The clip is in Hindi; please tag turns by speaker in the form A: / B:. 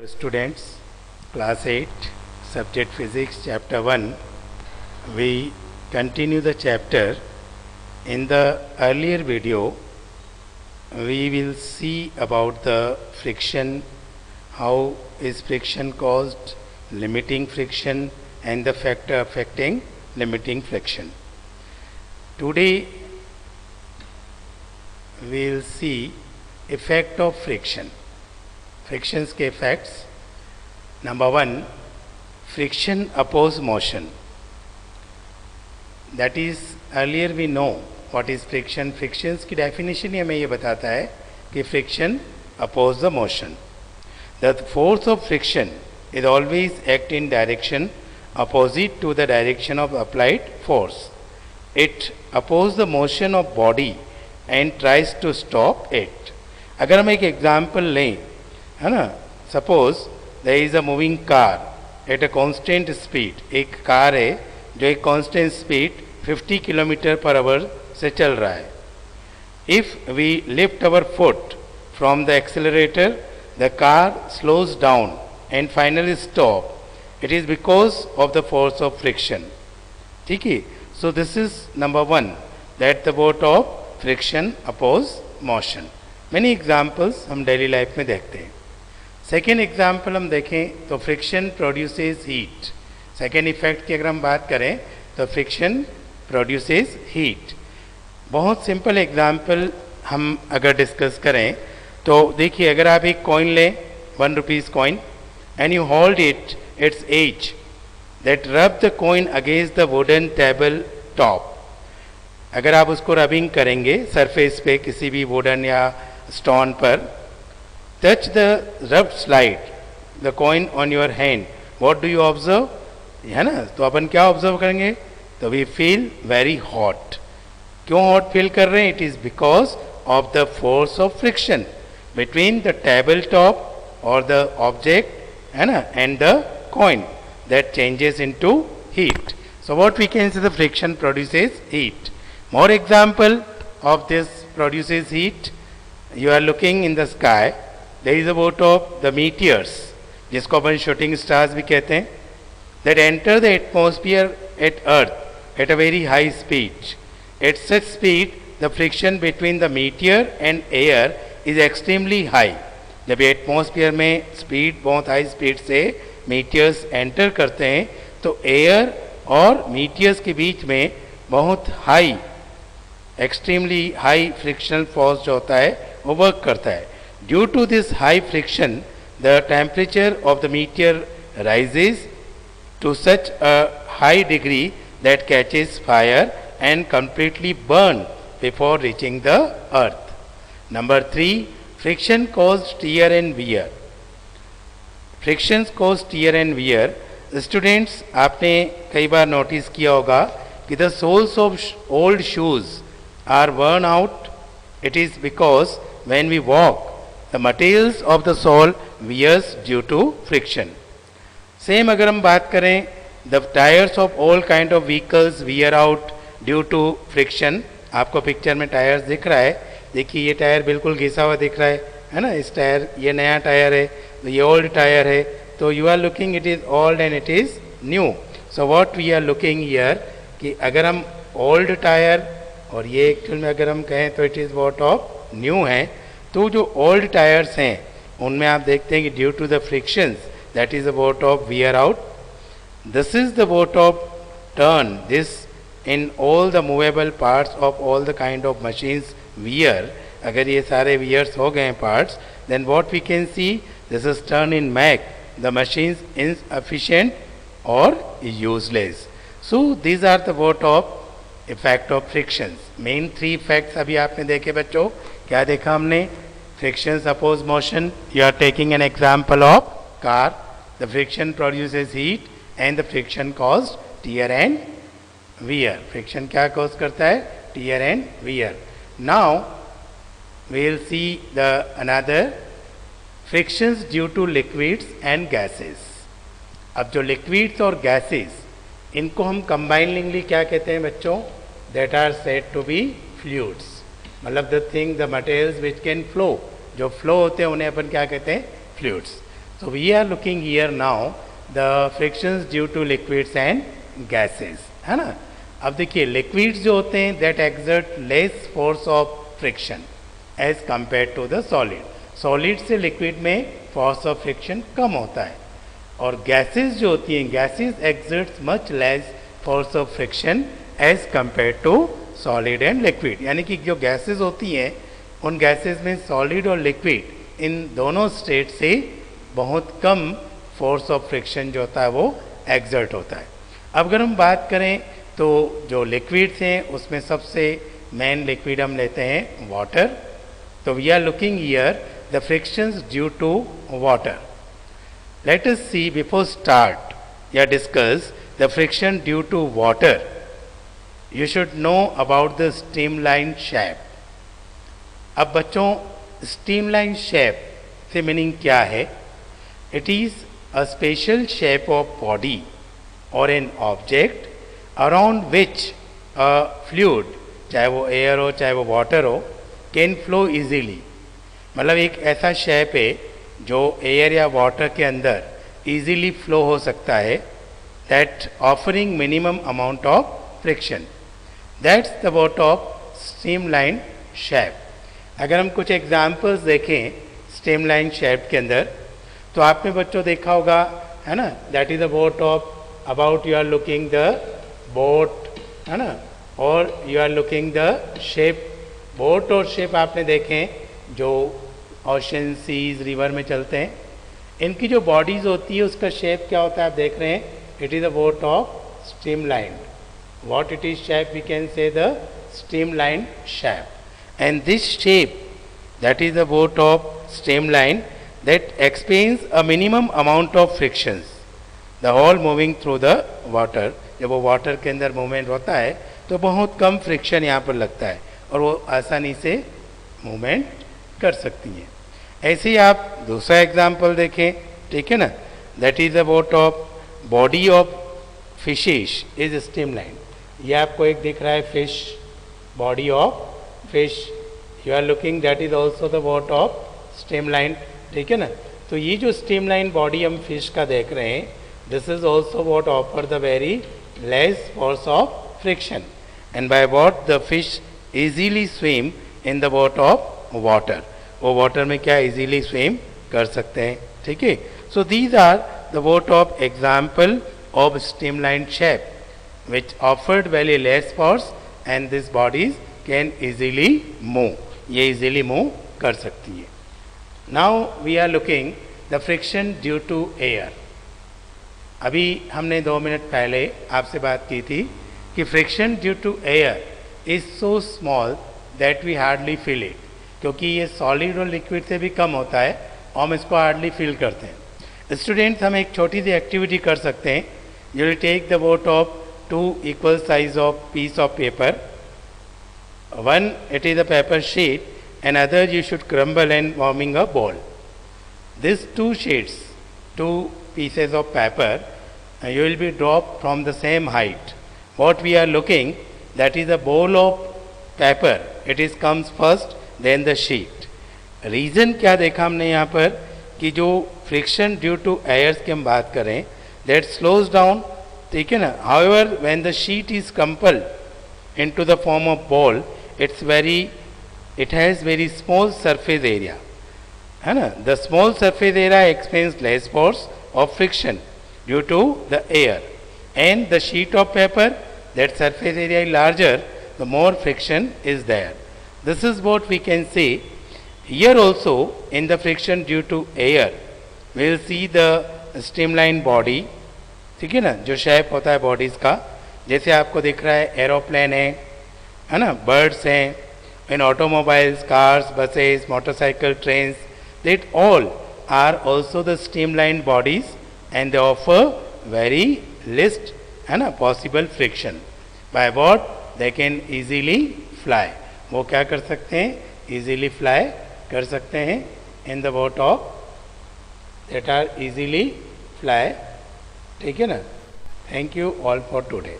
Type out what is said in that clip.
A: Students, class 8, subject physics, chapter 1. We continue the chapter. In the earlier video, we will see about the friction, how is friction caused, limiting friction, and the factor affecting limiting friction. Today, we will see effect of friction. Frictions के effects. Number 1, friction oppose motion. That is, earlier we know what is friction. Frictions की definition ही हमें ये बताता है कि friction oppose the motion. The force of friction is always act in direction opposite to the direction of applied force. It oppose the motion of body and tries to stop it. अगर हम एक example लें, है ना, suppose there is a moving car at a constant speed. एक कार है जो एक constant speed 50 kilometre per hour से चल रहा है. If we lift our foot from the accelerator, the car slows down and finally stop. It is because of the force of friction. ठीक है. So this is number 1, that the vote of friction oppose motion. Many examples हम डेली लाइफ में देखते हैं. सेकेंड एग्जाम्पल हम देखें तो friction produces heat. Second effect की अगर हम बात करें तो फ्रिक्शन प्रोड्यूसेस हीट. बहुत सिंपल एग्जाम्पल हम अगर डिस्कस करें तो देखिए, अगर आप एक कॉइन लें, 1 rupees coin, and you hold it its edge, that rub the coin against the wooden table top. अगर आप उसको रबिंग करेंगे सरफेस पे किसी भी वुडन या स्टोन पर, touch the rubbed slide the coin on your hand, what do you observe? है ना, तो अपन क्या ऑब्जर्व करेंगे? तो we feel very hot. क्यों हॉट फील कर रहे हैं? It is because of the force of friction between the table top or the object, है ना, and the coin that changes into heat. So what we can say, the friction produces heat. More example of this produces heat. You are looking in the sky. There is a boat of the meteors, जिसको अपन shooting stars भी कहते हैं, that enter the atmosphere at Earth at a very high speed. At such speed, the friction between the meteor and air is extremely high. जब ये एटमॉस्फेयर में स्पीड, बहुत हाई स्पीड से मीटियर्स एंटर करते हैं, तो एयर और मीटियर्स के बीच में बहुत high, extremely high frictional force जो होता है वो वर्क करता है. Due to this high friction, the temperature of the meteor rises to such a high degree that catches fire and completely burns before reaching the earth. Number 3, friction causes tear and wear. Frictions cause tear and wear. Students, आपने कई बार नोटिस किया होगा कि the soles of old shoes are worn out. It is because when we walk, the materials of the sole wears due to friction. Same अगर हम बात करें, the tires of all kind of vehicles wear out due to friction. आपको पिक्चर में टायर्स दिख रहा है. देखिए, ये टायर बिल्कुल घिसा हुआ दिख रहा है ना. इस टायर, ये नया टायर है, तो ये ओल्ड टायर है. तो you are looking, it is old and it is new. So what we are looking here कि अगर हम ओल्ड टायर और ये एक्चुअल में अगर हम कहें तो it is what of new है. तो जो ओल्ड टायर्स हैं उनमें आप देखते हैं कि due to the frictions, that is the vote of wear out. This is the vote of turn this in all the movable parts of all the kind of machines wear. अगर ये सारे वियर्स हो गए parts, then what we can see, this is turn in make the machines inefficient और useless. So these are the vote of effect of frictions. Main 3 effects अभी आपने देखे बच्चों. क्या देखा हमने? Frictions oppose motion. You are taking an example of car. The friction produces heat and the friction caused tear and wear. Friction क्या cause करता है? Tear and wear. Now we will see the another frictions due to liquids and gases. अब जो liquids और gases, इनको हम combiningly क्या कहते हैं बच्चों? That are said to be fluids. मतलब the thing, the materials which can flow, जो फ्लो होते हैं उन्हें अपन क्या कहते हैं? Fluids. So we are looking here now the frictions due to liquids and gases, है ना. अब देखिए लिक्विड्स जो होते हैं that exert less force of friction as compare to the solid. Solid से लिक्विड में फोर्स ऑफ फ्रिक्शन कम होता है. और गैसेस जो होती हैं gases exerts much less force of friction as compare to solid and liquid. यानी कि जो गैसेस होती हैं उन गैसेस में सॉलिड और लिक्विड इन दोनों स्टेट से बहुत कम फोर्स ऑफ फ्रिक्शन जो होता है वो एक्सर्ट होता है. अब अगर हम बात करें तो जो लिक्विड्स हैं उसमें सबसे मेन लिक्विड हम लेते हैं वाटर. तो we are looking here the frictions due to water. Let us see before start या discuss the friction due to water. You should know about the streamline shape. अब बच्चों स्ट्रीमलाइन शेप से मीनिंग क्या है? It is a special shape of body और an object around which a fluid, चाहे वो एयर हो चाहे वो वाटर हो, कैन फ्लो इजीली. मतलब एक ऐसा शेप है जो एयर या वाटर के अंदर इजीली फ्लो हो सकता है, that offering minimum amount of friction. That's the word of streamline shape. अगर हम कुछ एग्जाम्पल्स देखें स्ट्रीमलाइन शेप के अंदर तो आपने बच्चों देखा होगा, है ना, that is the boat of about you are looking the boat, है ना, और you are looking the shape. Boat और शेप आपने देखें जो ओशन सीज रिवर में चलते हैं, इनकी जो बॉडीज होती है उसका शेप क्या होता है आप देख रहे हैं. It is the boat of streamline. What it is shape we can say the streamline shape. And this shape, that is the boat of streamline, that experience a minimum amount of frictions, the whole moving through the water. जब वो वाटर के अंदर मूवमेंट होता है तो बहुत कम फ्रिक्शन यहाँ पर लगता है और वो आसानी से मूवमेंट कर सकती है. ऐसे ही आप दूसरा एग्जाम्पल देखें, ठीक है ना. That is the boat of body of fishes is streamline. ये आपको एक दिख रहा है fish, body of fish. You are looking that is also the boat of streamline. ठीक है ना. तो ये जो स्ट्रीमलाइन बॉडी हम फिश का देख रहे हैं, this is also what offer the very less force of friction and by what the fish easily swim in the boat of water. वो वाटर में क्या इजीली स्विम कर सकते हैं. ठीक है. So these are the boat of example of streamline shape which offered very less force and this bodies can easily move. ये इजीली मूव कर सकती है. Now we are looking the friction due to air. अभी हमने 2 मिनट पहले आपसे बात की थी कि friction due to air is so small that we hardly feel it. क्योंकि ये सॉलिड और लिक्विड से भी कम होता है और हम इसको हार्डली फील करते हैं. स्टूडेंट्स, हम एक छोटी सी एक्टिविटी कर सकते हैं. You will take the boat of 2 equal size of piece of paper. One, it is a paper sheet, and other you should crumble and forming a ball. These 2 sheets, 2 pieces of paper, you will be dropped from the same height. What we are looking, that is a ball of paper. It is comes first, then the sheet. Reason क्या देखा हमने यहाँ पर कि जो friction due to airs की हम बात करें, that slows down. ठीक है ना. However, when the sheet is compelled into the form of ball, it has very small surface area, है ना. The small surface area experience less force of friction due to the air, and the sheet of paper, that surface area is larger, the more friction is there. This is what we can see here also. In the friction due to air, we will see the streamlined body. ठीक है ना. जो शेप होता है बॉडीज का, जैसे आपको दिख रहा है एरोप्लेन है ना, बर्ड्स हैं, in automobiles, cars, buses, motorcycle, trains, that all are also the streamline bodies and they offer very least, है ना, possible friction. By what they can easily fly. वो क्या कर सकते हैं? ईजीली फ्लाई कर सकते हैं in the boat of that are easily fly. ठीक है ना. Thank you all for today.